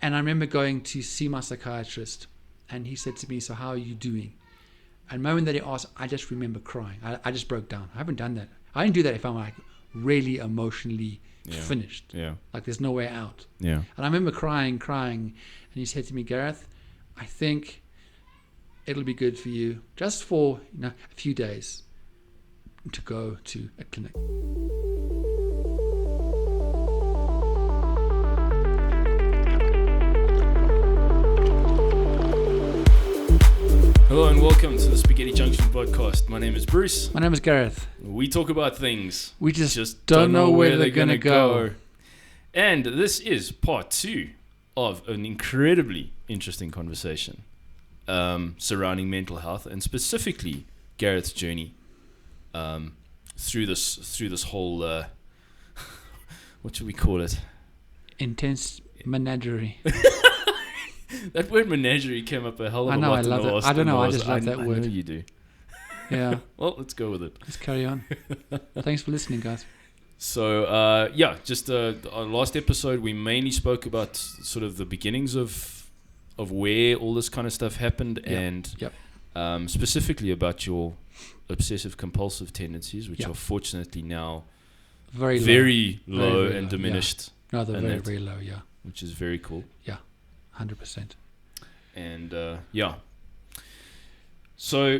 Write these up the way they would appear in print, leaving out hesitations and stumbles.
And I remember going to see my psychiatrist, and he said to me, "So how are you doing?" And the moment that he asked, I just remember crying. I just broke down. I haven't done that. I didn't do that if I'm like really emotionally finished. Yeah. Like there's no way out. Yeah. And I remember crying. And he said to me, "Gareth, I think it'll be good for you just for a few days to go to a clinic." Hello and welcome to the Spaghetti Junction podcast. My name is Bruce. My name is Gareth. We talk about things. We just don't know where they're going to go. And this is part 2 of an incredibly interesting conversation surrounding mental health and specifically Gareth's journey through this whole what should we call it? Intense menagerie. That word menagerie came up a hell of a lot. I know, I love it. I don't know, I just love that word. I know you do. Yeah. Well, let's go with it. Let's carry on. Thanks for listening, guys. So, just our last episode, we mainly spoke about sort of the beginnings of where all this kind of stuff happened, and specifically about your obsessive compulsive tendencies, which are fortunately now very low and diminished. Yeah. No, they're very low, yeah. Which is very cool. Yeah, 100%. And so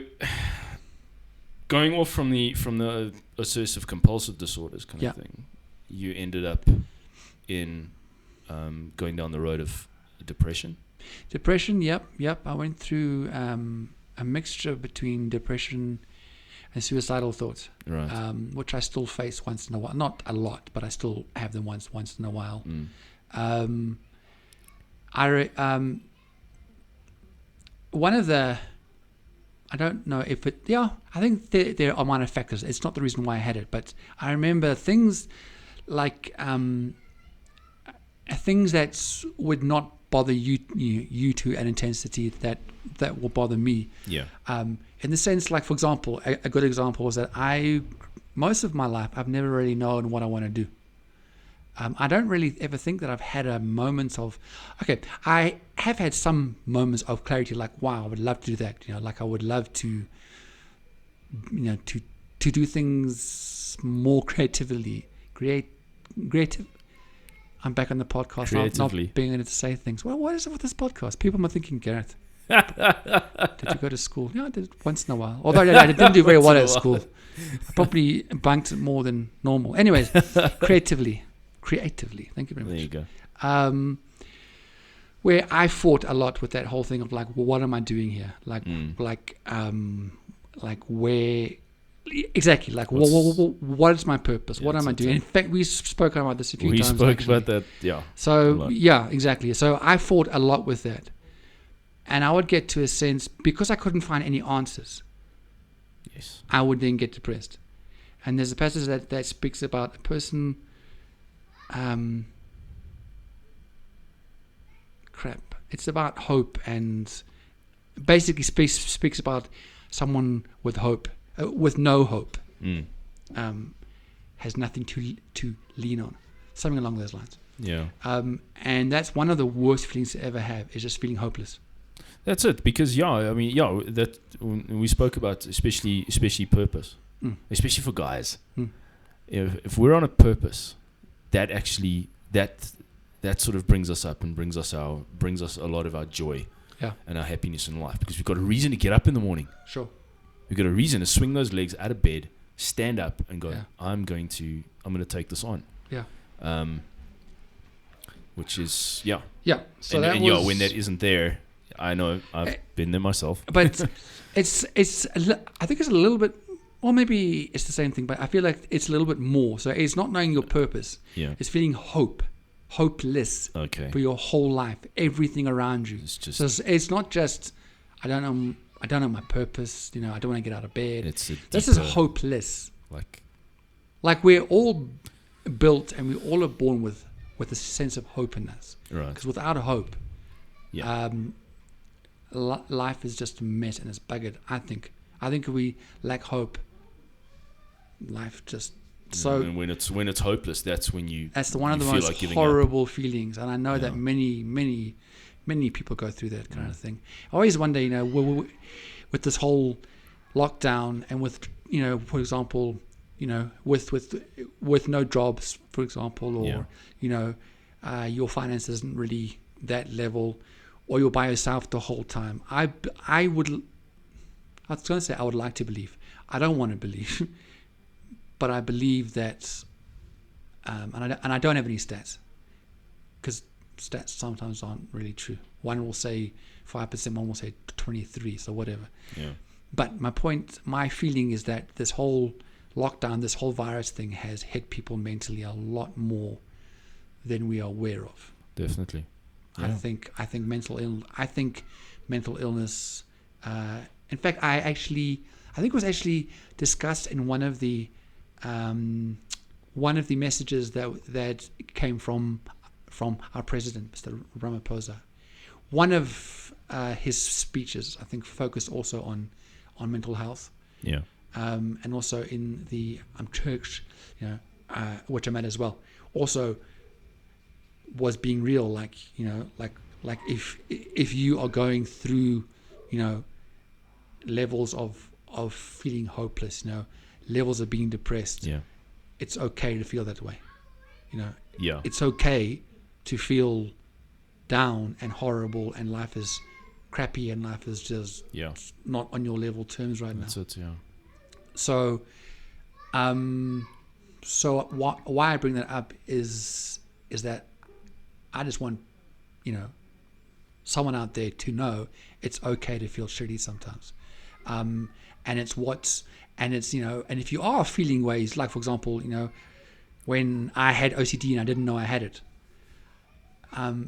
going off from the obsessive compulsive disorders kind of thing, you ended up in going down the road of depression. Yep. I went through a mixture between depression and suicidal thoughts, right? Which I still face once in a while. Not a lot, but I still have them once in a while. One of the, I don't know if it, I think there are minor factors. It's not the reason why I had it, but I remember things like things that would not bother you to an intensity that will bother me. Yeah. In the sense, like, for example, a good example was that most of my life, I've never really known what I want to do. I don't really ever think that I've had a moment of, I have had some moments of clarity, like, wow, I would love to do that. Like I would love to, to do things more creative. I'm back on the podcast, not being able to say things. Well, what is it with this podcast? People might thinking, Gareth, did you go to school? Yeah, I did it once in a while. Although I didn't do very well at school. I probably bunked it more than normal. Anyways, creatively. Thank you very much. There you go. Where I fought a lot with that whole thing of like, well, what am I doing here? Like where exactly? Like, what is my purpose? What am I doing? In fact, we spoke about this a few times. We spoke about that, yeah. So yeah, exactly. So I fought a lot with that, and I would get to a sense because I couldn't find any answers. Yes. I would then get depressed, and there's a passage that speaks about a person. It's about hope, and basically speaks about someone with hope, with no hope, has nothing to lean on, something along those lines. Yeah. And that's one of the worst feelings to ever have, is just feeling hopeless. That's it, because that we spoke about especially purpose, especially for guys. If we're on a purpose, that actually that sort of brings us up and brings us a lot of our joy and our happiness in life, because we've got a reason to get up in the morning. Sure. We've got a reason to swing those legs out of bed, stand up and go, I'm going to take this on. Yeah. Which is So when that isn't there, I know I've been there myself. But I think it's a little bit, or maybe it's the same thing, but I feel like it's a little bit more. So it's not knowing your purpose. Yeah. It's feeling hopeless for your whole life, everything around you. So it's not just, I don't know my purpose. I don't want to get out of bed. This is hopeless. Like we're all built and we all are born with a sense of hope in us. Right. Because without a hope, life is just a mess and it's buggered. I think if we lack hope, life just So and when it's hopeless, that's when that's one of the most horrible feelings, and I know that many people go through that kind of thing. I always wonder, with this whole lockdown and with, for example, with no jobs, for example, or your finance isn't really that level, or you're by yourself the whole time. I was going to say I would like to believe. I don't want to believe, but I believe that, and I don't have any stats, because stats sometimes aren't really true. One will say 5%, one will say 23%, so whatever. Yeah. But my feeling is that this whole lockdown, this whole virus thing has hit people mentally a lot more than we are aware of. Definitely. Yeah. I think mental illness. In fact, I think it was actually discussed in one of the messages that came from our president, Mr. Ramaphosa. One of his speeches, I think, focused also on mental health. Yeah. And also in the church, which I'm at as well, also was being real, like if you are going through, levels of feeling hopeless, levels of being depressed, it's okay to feel that way. It's okay to feel down and horrible, and life is crappy, and life is just not on your level terms right now. That's it, yeah. So, why I bring that up is that I just want, someone out there to know it's okay to feel shitty sometimes, and if you are feeling ways, like for example, when I had OCD and I didn't know I had it,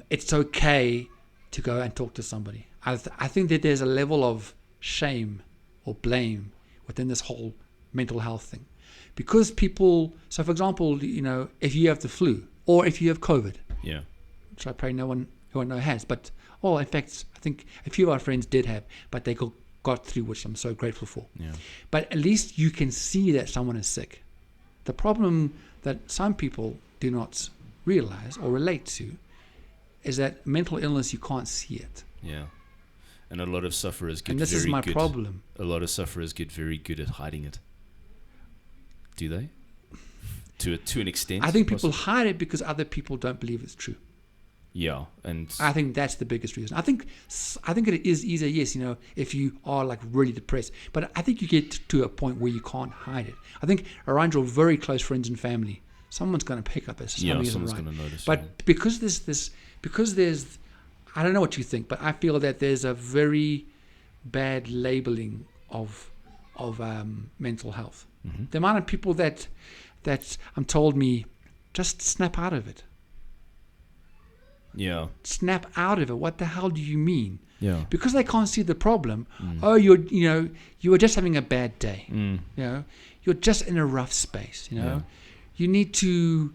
it's okay to go and talk to somebody. I think that there's a level of shame or blame within this whole mental health thing, because people. So, for example, if you have the flu or if you have COVID, which I pray no one has, but in fact, I think a few of our friends did have, but they got through, which I'm so grateful for. Yeah. But at least you can see that someone is sick. The problem that some people do not realize or relate to is that mental illness, you can't see it. Yeah. And a lot of sufferers get and this very is my good. problem. A lot of sufferers get very good at hiding it. Do they? To an extent? I think people hide it because other people don't believe it's true. Yeah, and I think that's the biggest reason. I think it is easier, yes, if you are like really depressed. But I think you get to a point where you can't hide it. I think around your very close friends and family, someone's going to pick up as something isn't right. Someone's going to notice. But because there's, I don't know what you think, but I feel that there's a very bad labeling of mental health. Mm-hmm. The amount of people that told me, just snap out of it. Yeah. Snap out of it. What the hell do you mean? Yeah. Because they can't see the problem. Oh, you were just having a bad day. You're just in a rough space. You need to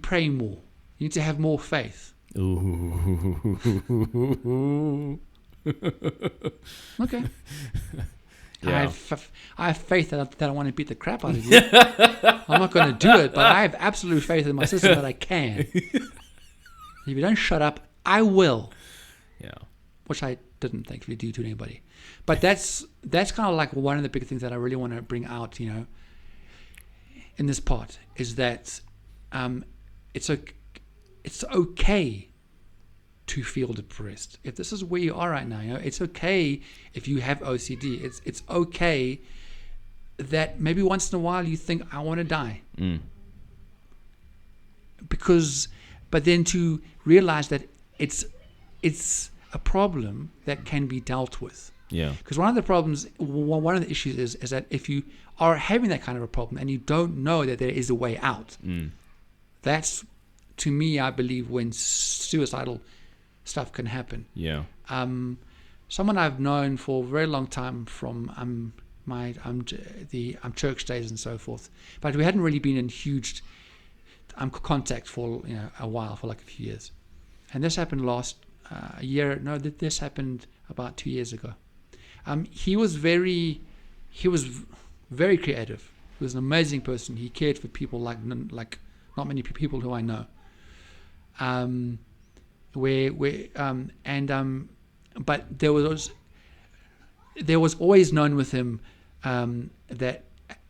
pray more. You need to have more faith. Ooh. Okay. Yeah. I have faith that I want to beat the crap out of you. I'm not going to do it, but I have absolute faith in my system that I can. If you don't shut up, I will. Yeah. Which I didn't thankfully do to anybody. But that's kind of like one of the big things that I really want to bring out, in this part, is that it's okay to feel depressed. If this is where you are right now, it's okay if you have OCD. It's okay that maybe once in a while you think, I want to die. But then to realize that it's a problem that can be dealt with. Yeah. Because one of the issues is that if you are having that kind of a problem and you don't know that there is a way out, that's, to me, I believe, when suicidal stuff can happen. Yeah. Someone I've known for a very long time from church days and so forth, but we hadn't really been in huge contact for a while, for like a few years, and this happened this happened about 2 years ago. He was very creative, He was an amazing person. He cared for people like not many people who I know. But there was always known with him that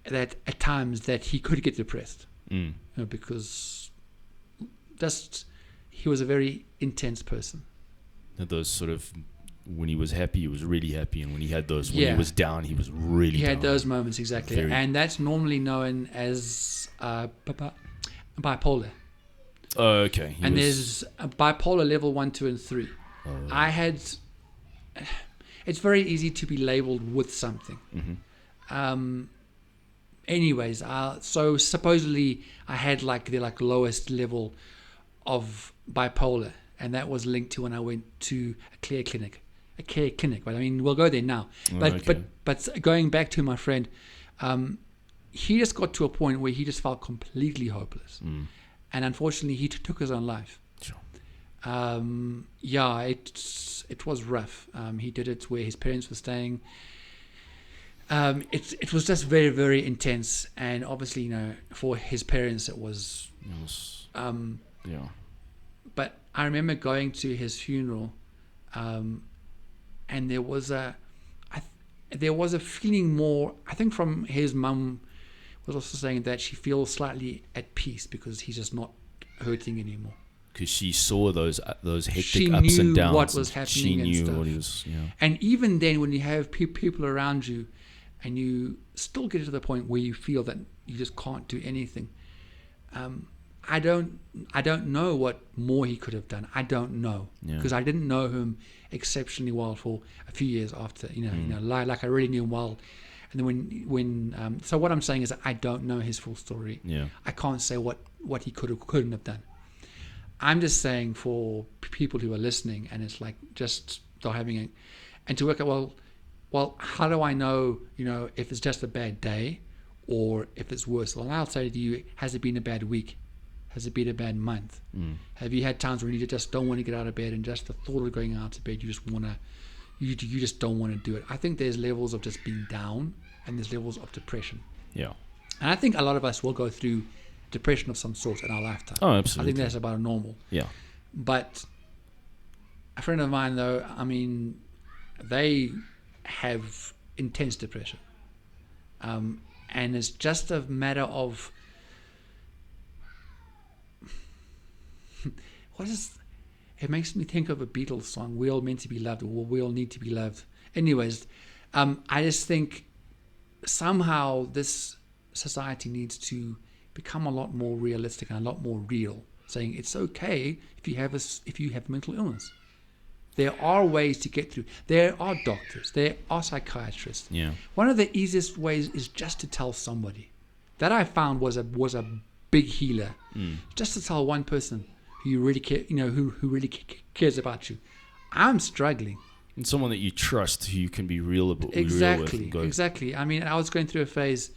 at times that he could get depressed, because he was a very intense person. Those sort of, when he was happy, he was really happy, and when he had those, when he was down, he was really down. He had those moments, exactly. And that's normally known as bipolar. Oh, okay. And there's a bipolar level 1, 2, and 3. It's very easy to be labeled with something. Anyways, so supposedly I had the lowest level of bipolar, and that was linked to when I went to a care clinic. But I mean, we'll go there now. But going back to my friend, he just got to a point where he just felt completely hopeless, and unfortunately, he took his own life. Sure. It was rough. He did it where his parents were staying. It was just very, very intense, and obviously, for his parents, it was. But I remember going to his funeral, and there was a feeling more. I think from his mum was also saying that she feels slightly at peace because he's just not hurting anymore. Because she saw those hectic ups and downs. What was happening. She knew and what he was. Yeah. And even then, when you have people around you, and you still get to the point where you feel that you just can't do anything. I don't know what more he could have done. I don't know, because I didn't know him exceptionally well for a few years after. Like I really knew him well. And then when so what I'm saying is that I don't know his full story. Yeah. I can't say what he couldn't have done. I'm just saying for people who are listening, and it's like just they're having it, and to work out well, how do I know, if it's just a bad day or if it's worse? Well, I'll say to you, has it been a bad week? Has it been a bad month? Have you had times when you just don't want to get out of bed, and just the thought of going out of bed, you just don't want to do it? I think there's levels of just being down, and there's levels of depression. Yeah. And I think a lot of us will go through depression of some sort in our lifetime. Oh, absolutely. I think that's about normal. Yeah. But a friend of mine, though, I mean, they have intense depression, and it's just a matter of it makes me think of a Beatles song, "We all meant to be loved," or "We all need to be loved." Anyways, I just think somehow this society needs to become a lot more realistic and a lot more real, saying it's okay if you have mental illness. There are ways to get through. There are doctors. There are psychiatrists. Yeah. One of the easiest ways is just to tell somebody. That I found was a big healer. Just to tell one person who you really care, who really cares about you. I'm struggling. And someone that you trust, who you can be real with. Exactly. I mean, I was going through a phase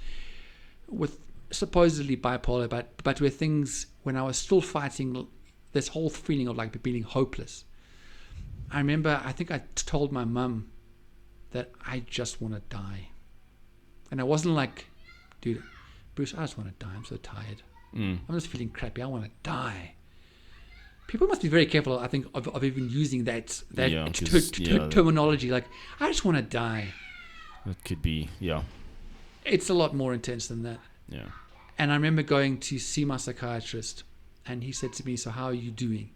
with supposedly bipolar, but where things, when I was still fighting this whole feeling of like being hopeless. I remember, I think I told my mum that I just want to die. And I wasn't like, dude, Bruce, I just want to die. I'm so tired. I'm just feeling crappy. I want to die. People must be very careful, I think, of even using that terminology. Like, I just want to die. That could be, It's a lot more intense than that. Yeah. And I remember going to see my psychiatrist, and he said to me, "So how are you doing?"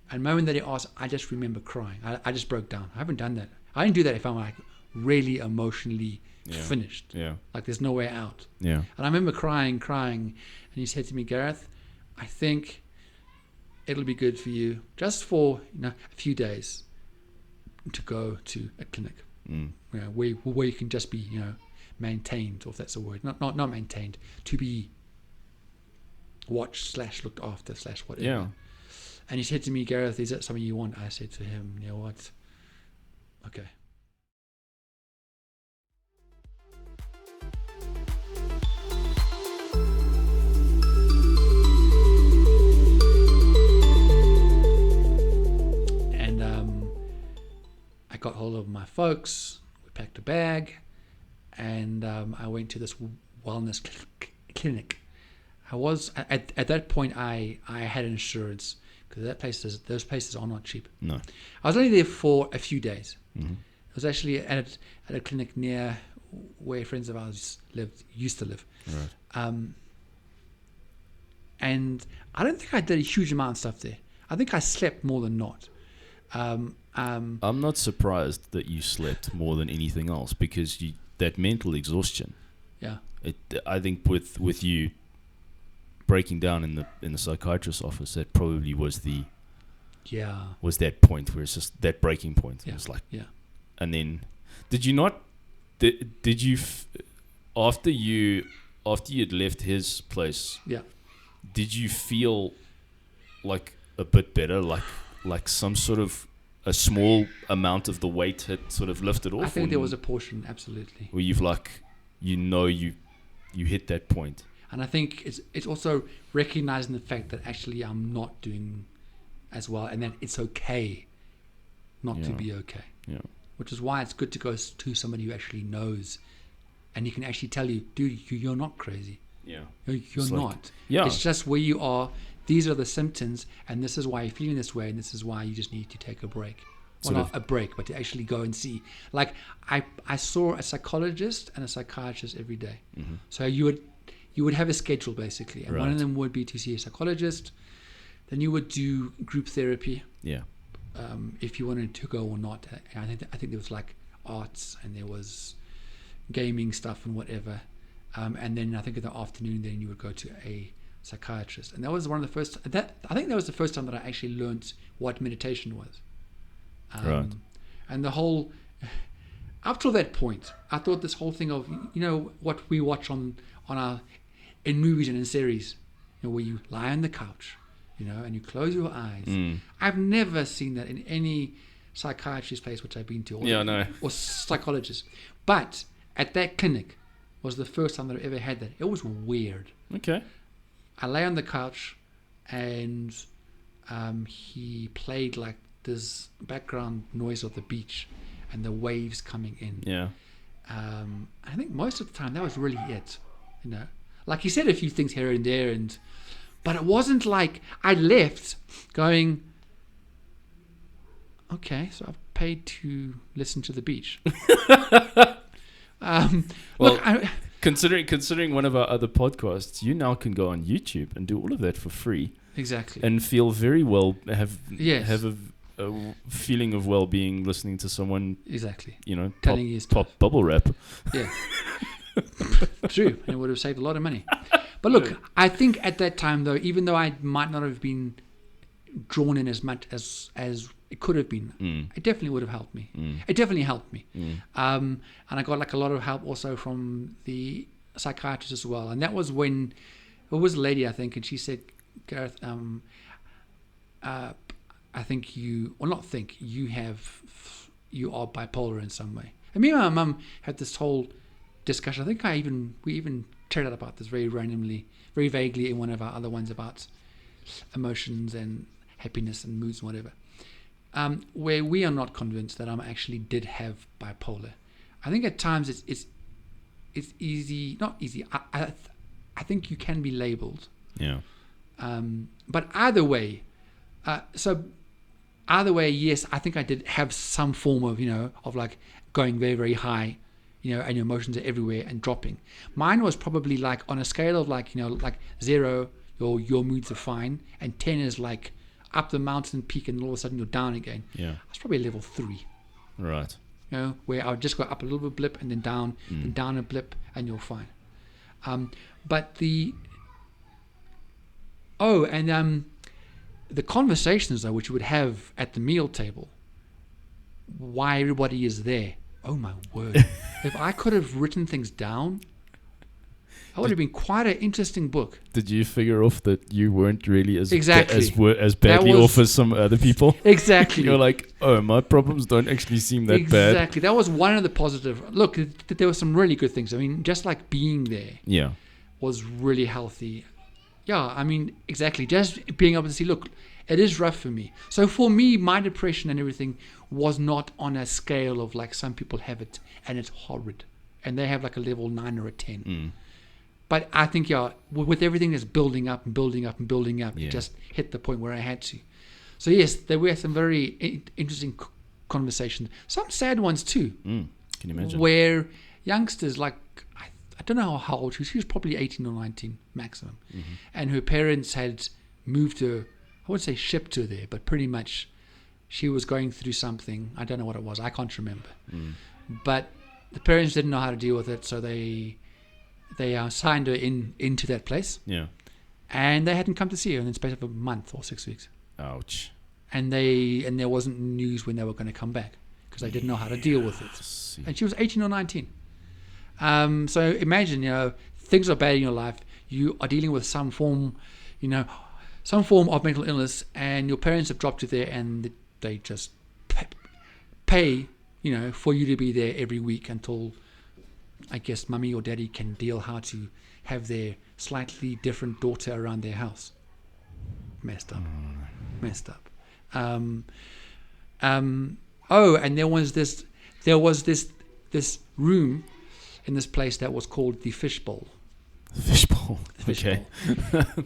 And the moment that he asked, I just remember crying. I just broke down. I haven't done that. I didn't do that if I'm like really emotionally finished. Yeah. Like there's no way out. Yeah. And I remember crying. And he said to me, "Gareth, I think it'll be good for you just for a few days to go to a clinic where you can just be maintained, or if that's a word, not maintained, to be watched / looked after / whatever." Yeah. And he said to me, "Gareth, is that something you want?" I said to him, "You know what? Okay." And I got hold of my folks. We packed a bag, and I went to this wellness clinic. I was at that point. I had insurance because those places are not cheap. No, I was only there for a few days. Mm-hmm. It was actually at a clinic near where friends of ours used to live. Right. And I don't think I did a huge amount of stuff there. I think I slept more than not. I'm not surprised that you slept more than anything else because that mental exhaustion. Yeah. I think with you breaking down in the psychiatrist's office, that probably was that point where it's just that breaking point. Yeah. It was like, yeah. And then, did you not? Did you after you'd left his place? Yeah. Did you feel like a bit better, like some sort of a small amount of the weight had sort of lifted off? I think there was a portion, absolutely. Where you've you hit that point. And I think it's also recognizing the fact that actually I'm not doing as well, and that it's okay not to be okay. Yeah. Which is why it's good to go to somebody who actually knows, and he can actually tell you, dude, you're not crazy. Yeah. You're not. Yeah. It's just where you are. These are the symptoms, and this is why you're feeling this way, and this is why you just need to take a break. Well, not a break, but to actually go and see. Like, I saw a psychologist and a psychiatrist every day. Mm-hmm. So you would have a schedule, basically. And one of them would be to see a psychologist. Then you would do group therapy. Yeah. If you wanted to go or not. I think there was like arts, and there was gaming stuff and whatever. And then I think in the afternoon, then you would go to a psychiatrist. And that was one of the first. I think that was the first time that I actually learned what meditation was. Right. And the whole, up till that point, I thought this whole thing of, what we watch in movies and in series, where you lie on the couch, and you close your eyes. Mm. I've never seen that in any psychiatrist place which I've been to, or psychologist. But at that clinic was the first time that I ever had that. It was weird. Okay. I lay on the couch, and he played like this background noise of the beach and the waves coming in. Yeah. I think most of the time that was really it. Like he said a few things here and there, but it wasn't like I left going, okay, so I've paid to listen to the beach. Considering one of our other podcasts, you now can go on YouTube and do all of that for free. Exactly. And feel very well, have a feeling of well-being listening to someone. Exactly. Telling you pop bubble wrap. Yeah. True. And it would have saved a lot of money. But look, I think at that time, though, even though I might not have been drawn in as much as it could have been, it definitely would have helped me. It definitely helped me. And I got like a lot of help also from the psychiatrist as well. And that was when, it was a lady, I think, and she said, Gareth, I think you are bipolar in some way. And me and my mum had this whole discussion. I think we even chatted about this very randomly, very vaguely in one of our other ones about emotions and happiness and moods and whatever. Where we are not convinced that I actually did have bipolar. I think at times it's easy, not easy. I think you can be labeled. Yeah. But either way, yes, I think I did have some form of, of like going very, very high, and your emotions are everywhere and dropping. Mine was probably like on a scale of like, like 0, your moods are fine, and 10 is like up the mountain peak and all of a sudden you're down again. Yeah. I was probably level 3. Right. Where I would just go up a little bit blip and then down, and down a blip, and you're fine. But the conversations though, which you would have at the meal table, why everybody is there. Oh my word! If I could have written things down, that would have been quite an interesting book. Did you figure off that you weren't really as badly badly off as some other people? Exactly. You're like, oh, my problems don't actually seem that bad. Exactly. That was one of the positive. Look, there were some really good things. I mean, just like being there. Yeah. Was really healthy. Yeah, I mean, exactly. Just being able to see, look, it is rough for me. So for me, my depression and everything was not on a scale of like some people have it and it's horrid. And they have like a level 9 or a 10. But I think, with everything that's building up and building up and building up, it just hit the point where I had to. So yes, there were some very interesting conversations. Some sad ones too. Can you imagine? Where youngsters, like, I don't know how old she was. She was probably 18 or 19 maximum. Mm-hmm. And her parents had moved her, I wouldn't say shipped her there, but pretty much she was going through something. I don't know what it was. I can't remember. But the parents didn't know how to deal with it, so they signed her into that place. Yeah. And they hadn't come to see her in the space of a month or 6 weeks. Ouch. And there wasn't news when they were going to come back because they didn't know how to deal with it. And she was 18 or 19. So imagine, things are bad in your life. You are dealing with some form of mental illness, and your parents have dropped you there, and they just pay, for you to be there every week until, I guess, mummy or daddy can deal how to have their slightly different daughter around their house. Messed up. And there was this room in this place that was called the fishbowl. Fishbowl. Okay.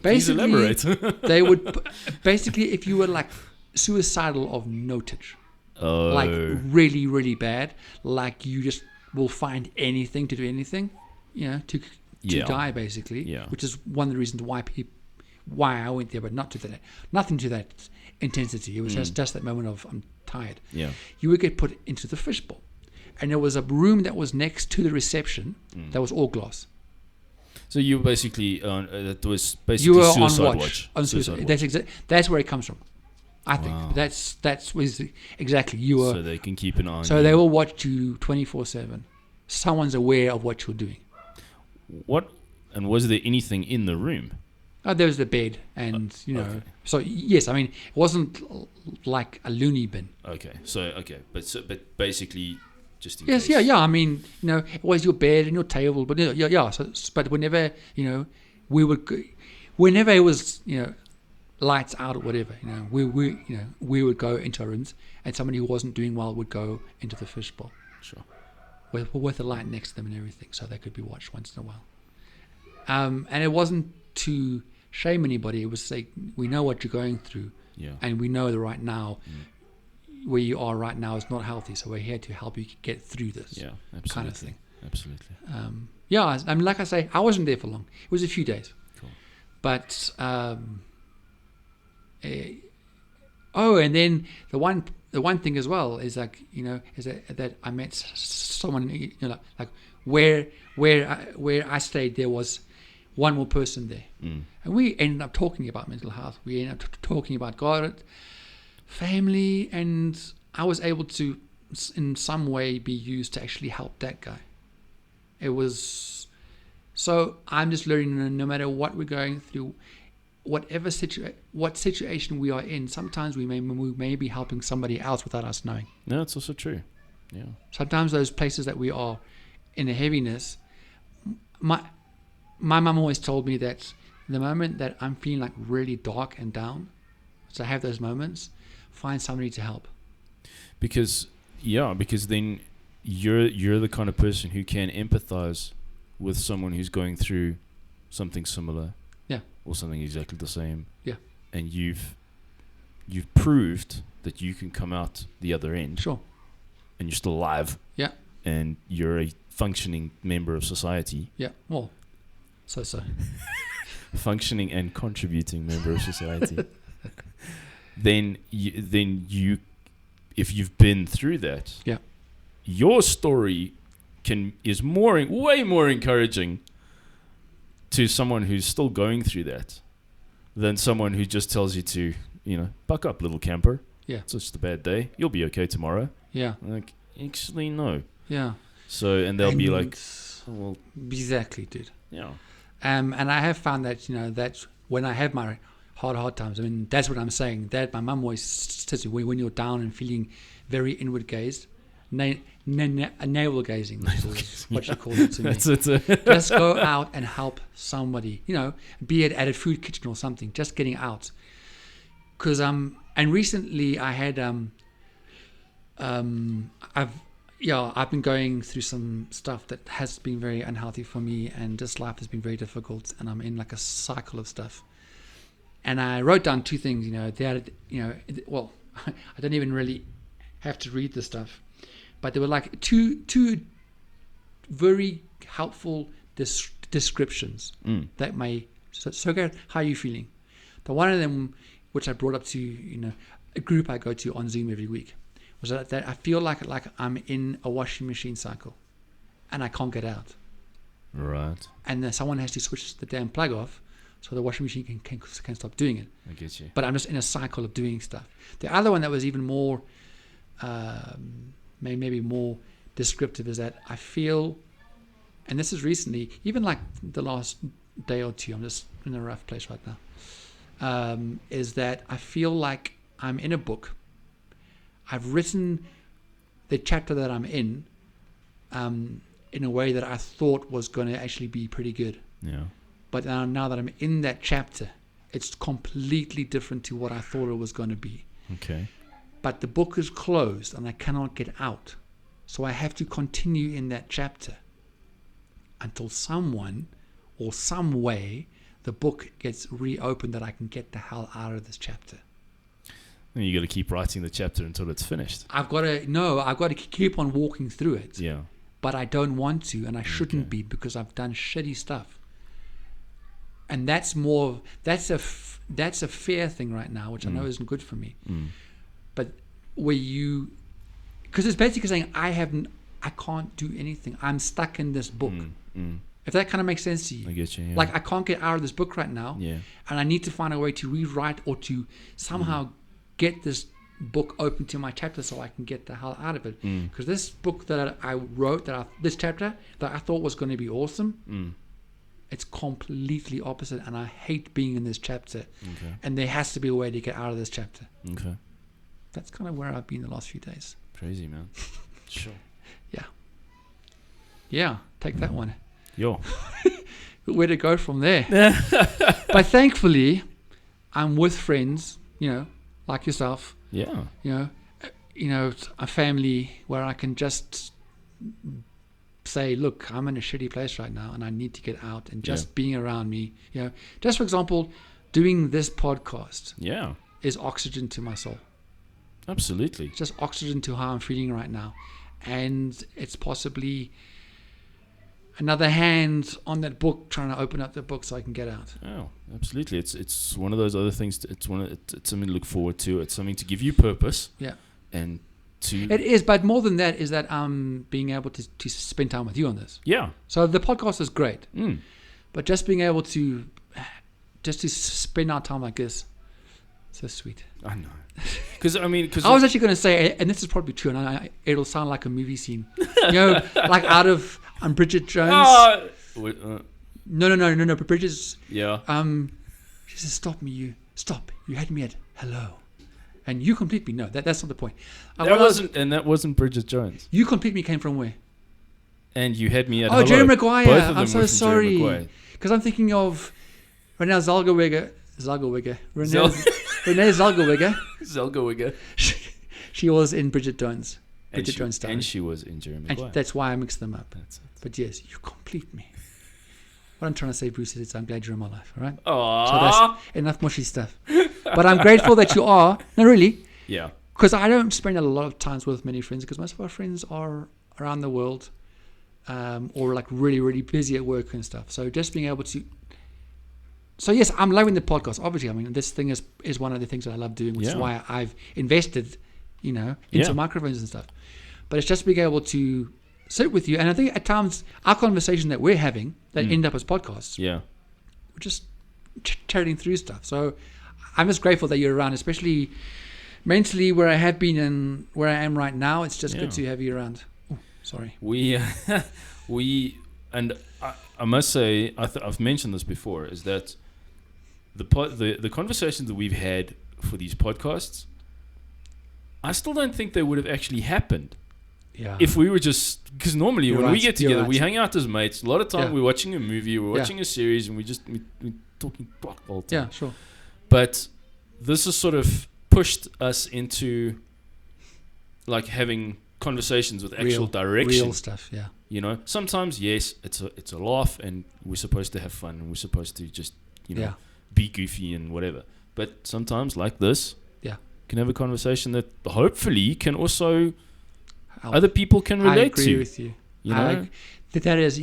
Please elaborate. They would basically, if you were like suicidal of notage, like really, really bad, like you just will find anything to do anything, to die basically, which is one of the reasons why I went there, but nothing to that intensity. It was just that moment of I'm tired. Yeah. You would get put into the fishbowl, and there was a room that was next to the reception that was all glass. So you basically that was basically you were suicide on watch. On suicide. That's where it comes from. I think that's exactly you were. So they can keep an eye on So you. they will watch you 24/7. Someone's aware of what you're doing. What? And was there anything in the room? There was the bed, and okay. So yes, I mean it wasn't like a loony bin. Okay, but basically just in yes, case. yeah. I mean, it was your bed and your table, but So, but whenever whenever it was lights out or whatever, we would go into our rooms, and somebody who wasn't doing well would go into the fishbowl. Sure. With a light next to them and everything, so they could be watched once in a while. And it wasn't to shame anybody. It was like, we know what you're going through, and we know that right now, where you are right now is not healthy. So we're here to help you get through this. Yeah, absolutely. Kind of thing. Absolutely. I mean, like I say, I wasn't there for long. It was a few days. Cool. But and then the one thing as well is like is that I met someone like where I stayed, there was one more person there, and we ended up talking about mental health. We ended up talking about God, family, and I was able to in some way be used to actually help that guy. It was so I'm just learning, no matter what we're going through, whatever what situation we are in, sometimes we may be helping somebody else without us knowing. No, it's also true. Yeah. Sometimes those places that we are in a heaviness, my mum always told me that the moment that I'm feeling like really dark and down, so I have those moments, find somebody to help. Because then you're the kind of person who can empathize with someone who's going through something similar. Yeah. Or something exactly the same. Yeah. And you've proved that you can come out the other end. Sure. And you're still alive. Yeah. And you're a functioning member of society. Yeah. Well, so. Functioning and contributing member of society. then you, if you've been through that, yeah, your story is way more encouraging to someone who's still going through that than someone who just tells you to, buck up, little camper. Yeah. It's just a bad day. You'll be okay tomorrow. Yeah. Like, actually, no. Yeah. So, and they'll be like, oh, well. Exactly, dude. Yeah. And I have found that, that when I have my hard times, I mean, that's what I'm saying. That my mum always says, when you're down and feeling very inward gazed, navel gazing, is what she calls it to me. Just go out and help somebody, be it at a food kitchen or something, just getting out. Because and recently I had I've been going through some stuff that has been very unhealthy for me, and just life has been very difficult, and I'm in like a cycle of stuff. And I wrote down 2 things, well, I don't even really have to read the stuff, but there were like two very helpful descriptions that may. So Gareth, how are you feeling? The one of them, which I brought up to a group I go to on Zoom every week, was that I feel like I'm in a washing machine cycle, and I can't get out. Right. And then someone has to switch the damn plug off, so the washing machine can stop doing it. I get you. But I'm just in a cycle of doing stuff. The other one that was even more, maybe more descriptive, is that I feel, and this is recently, even like the last day or two, I'm just in a rough place right now, is that I feel like I'm in a book. I've written the chapter that I'm in a way that I thought was going to actually be pretty good. Yeah. But now that I'm in that chapter, it's completely different to what I thought it was going to be. Okay. But the book is closed and I cannot get out. So I have to continue in that chapter until someone or some way the book gets reopened that I can get the hell out of this chapter. And you got to keep writing the chapter until it's finished. I've got to keep on walking through it. Yeah. But I don't want to, and I shouldn't be, because I've done shitty stuff. And that's a fear thing right now, which I know isn't good for me. But because it's basically saying I can't do anything. I'm stuck in this book. If that kind of makes sense to you. I get you. Yeah. Like I can't get out of this book right now. Yeah. And I need to find a way to rewrite or to somehow get this book open to my chapter so I can get the hell out of it. Because this book that I wrote, this chapter that I thought was going to be awesome, it's completely opposite, and I hate being in this chapter. Okay. And there has to be a way to get out of this chapter. Okay. That's kind of where I've been the last few days. Crazy, man. Sure. Yeah, take that one. Yo. Where to go from there? But thankfully, I'm with friends, like yourself. Yeah. A family where I can just say, look, I'm in a shitty place right now and I need to get out, and just being around me, just for example, doing this podcast is oxygen to my soul. Absolutely. It's just oxygen to how I'm feeling right now. And it's possibly another hand on that book, trying to open up the book so I can get out. Oh, absolutely. It's one of those other things. It's something to look forward to. It's something to give you purpose. Yeah. And it is, but more than that is that being able to spend time with you on this. Yeah. So the podcast is great, but just being able to spend our time like this, so sweet. I know. Because I was actually going to say, and this is probably true, and it'll sound like a movie scene, like out of Bridget Jones. No. But Bridget's. Yeah. She says, "Stop. You had me at hello." And you complete me. No, that's not the point. That wasn't Bridget Jones. You complete me came from where? And you had me at hello. Jerry Maguire. Both of them I'm so sorry. Because I'm thinking of Renee Zellweger. Renee Zellweger. She was in Bridget Jones. Jones style. And she was in Jerry Maguire. And that's why I mixed them up. But yes, you complete me. What I'm trying to say, Bruce, is I'm glad you're in my life, all right? Aww. So that's enough mushy stuff. But I'm grateful that you are. No, really. Yeah. Because I don't spend a lot of times with many friends, because most of our friends are around the world, or like really, really busy at work and stuff. So just being able to... So yes, I'm loving the podcast. Obviously, this thing is one of the things that I love doing, which is why I've invested, into microphones and stuff. But it's just being able to sit with you. And I think at times our conversation that we're having that end up as podcasts, we're just chatting through stuff. So I'm just grateful that you're around, especially mentally where I have been and where I am right now. It's just good to have you around. Oh, sorry. And I must say, I've mentioned this before, is that the conversations that we've had for these podcasts, I still don't think they would have actually happened. Yeah. If we were just, because normally we get together, we hang out as mates. A lot of time we're watching a movie, we're watching a series, and we're talking all the time. Yeah, sure. But this has sort of pushed us into like having conversations with actual direction. Real stuff, yeah. You know, sometimes, yes, it's a laugh and we're supposed to have fun and we're supposed to just, be goofy and whatever. But sometimes, like this, can have a conversation that hopefully can also other people can relate to. I agree with you. You know, that is,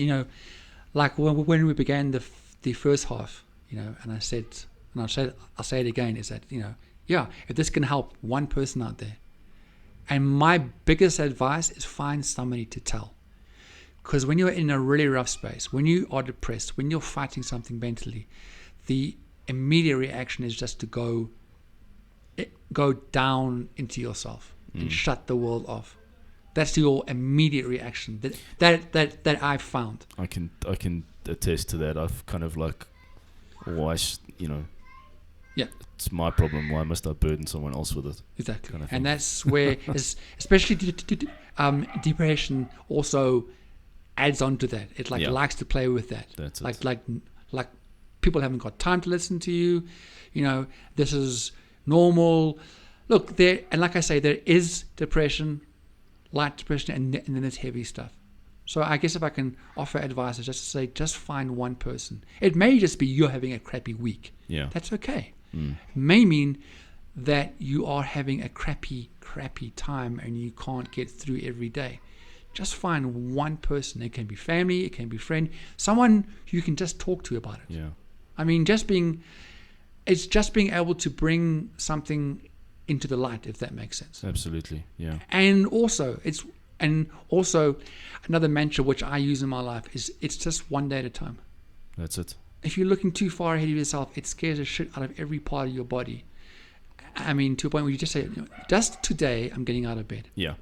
like when we began the first half, and I said, and I'll say it again, is that if this can help one person out there, and my biggest advice is find somebody to tell, because when you're in a really rough space, when you are depressed, when you're fighting something mentally, the immediate reaction is just to go down into yourself and shut the world off. That's your immediate reaction that I've found. I can attest to that. I've kind of like, why, it's my problem. Why must I burden someone else with it? Exactly. Kind of and that's where, especially depression also adds on to that. It likes to play with that. That's like people haven't got time to listen to you. This is normal. Look, and like I say, there is depression, light depression, and then there's heavy stuff. So I guess if I can offer advice, is just to say, just find one person. It may just be you're having a crappy week. Yeah. That's okay. It may mean that you are having a crappy time and you can't get through every day. Just find one person. It can be family, it can be friend, someone you can just talk to about it. Yeah. I mean, it's just being able to bring something into the light, if that makes sense. Absolutely, yeah. And also another mantra which I use in my life is it's just one day at a time. That's it. If you're looking too far ahead of yourself, it scares the shit out of every part of your body. I mean, to a point where you just say, just today, I'm getting out of bed. Yeah.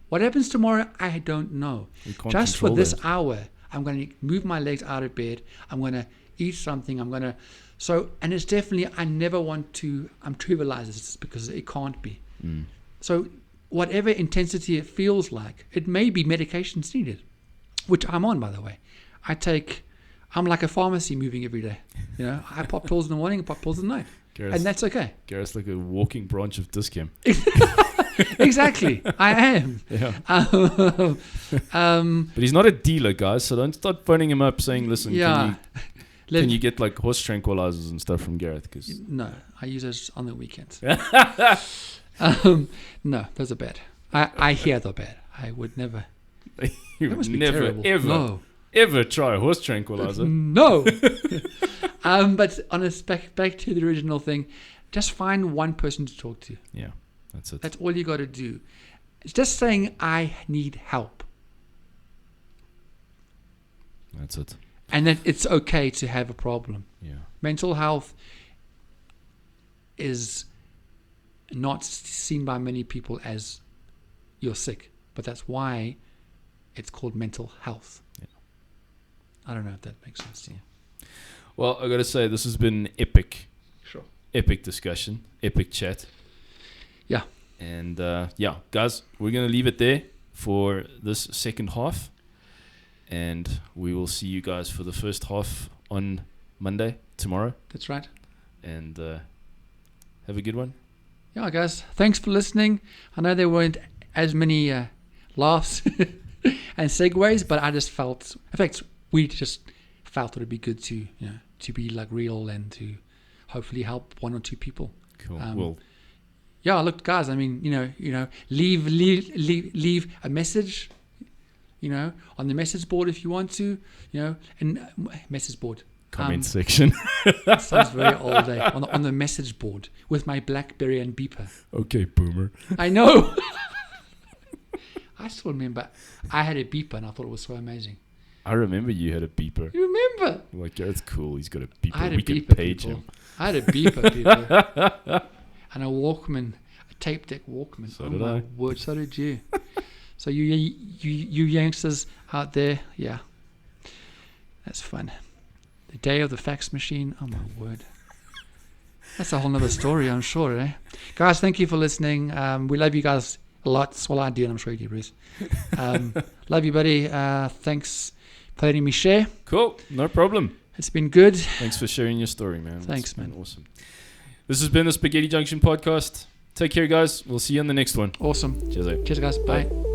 What happens tomorrow, I don't know. Just for this hour, I'm going to move my legs out of bed. I'm going to eat something. And it's definitely, I'm trivializing this because it can't be. So whatever intensity it feels like, it may be medications needed, which I'm on, by the way. I'm like a pharmacy moving every day. I pop pills in the morning and pop pills at night. And that's okay. Gareth's like a walking branch of Discam. Exactly. I am. Yeah. But he's not a dealer, guys, so don't start phoning him up saying, listen, can you get like horse tranquilizers and stuff from Gareth? No, I use those on the weekends. No, those are bad. I hear they're bad. I would never. You would never, ever try a horse tranquilizer. No. But back to the original thing, just find one person to talk to. Yeah, that's it. That's all you got to do. It's just saying, I need help. That's it. And that it's okay to have a problem. Yeah. Mental health is not seen by many people as you're sick, but that's why it's called mental health. Yeah. I don't know if that makes sense to you. Well, I got to say, this has been epic. Sure. Epic discussion, epic chat. Yeah. And guys, we're going to leave it there for this second half. And we will see you guys for the first half on Monday, tomorrow. That's right. And have a good one. Yeah, guys. Thanks for listening. I know there weren't as many laughs and segues, but I just felt, in fact, we just felt it would be good to, to be like real and to hopefully help one or two people. Cool. Yeah, look, guys. I mean, leave a message. On the message board if you want to, and message board. Comment section. Sounds very old, eh? On the message board with my BlackBerry and beeper. Okay, boomer. I know. I still remember I had a beeper and I thought it was so amazing. I remember you had a beeper. You remember? Like, Gareth's cool. He's got a beeper. I had a we beeper, can page people. him. I had a beeper, people. And a Walkman, a tape deck Walkman. So did I. Word, so did you. So you youngsters out there, yeah, that's fun. The day of the fax machine, oh my word. That's a whole nother story, I'm sure, eh? Guys, thank you for listening. We love you guys a lot. That's all I do, and I'm sure you do, Bruce. Love you, buddy. Thanks for letting me share. Cool, no problem. It's been good. Thanks for sharing your story, man. Thanks, man. Awesome. This has been the Spaghetti Junction podcast. Take care, guys. We'll see you on the next one. Awesome. Cheers, Cheers, guys. Bye.